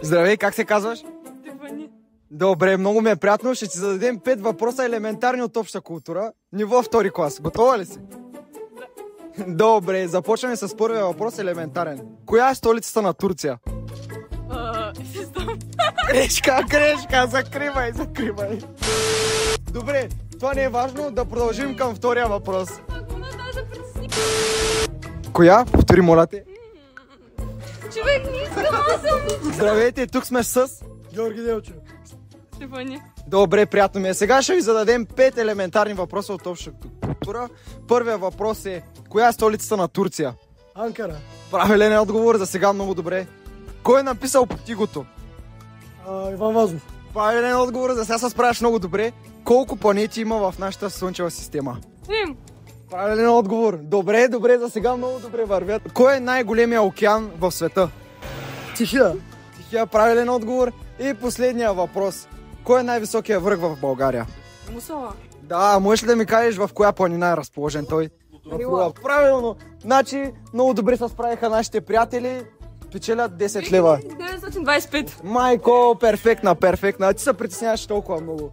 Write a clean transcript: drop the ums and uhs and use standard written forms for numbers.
Здравей, как се казваш? Стефани. Добре, много ми е приятно. Ще ти зададем 5 въпроса елементарни от обща култура. Ниво втори клас. Готова ли си? Добре, започваме с първия въпрос, елементарен. Коя е столицата на Турция? Грешка, закривай. Добре, това не е важно, да продължим към втория въпрос. Коя? Повтори, моля те. Човек, не искам, аз съм. Здравейте, тук сме с Георги Делчев. Стефани. Добре, приятно ми е. Сега ще ви зададем 5 елементарни въпроса от обща култура. Първият въпрос е: коя е столицата на Турция? Анкара. Правилен е отговор, за сега много добре. Кой е написал Потигото? Иван Вазов. Правилен отговор, за сега се справяш много добре. Колко планети има в нашата Слънчева система? Рим. Правилен отговор. Добре, за сега много добре вървят. Кой е най-големия океан в света? Тихия. Тихия, правилен отговор. И последния въпрос: кой е най-високия връх в България? Мусала. Да, можеш ли да ми кажеш в коя планина е разположен той? Рила. Правилно. Значи, много добре се справиха нашите приятели. Печелят 10 лева. 925. Майко, перфектна. Ти се притесняваш толкова много.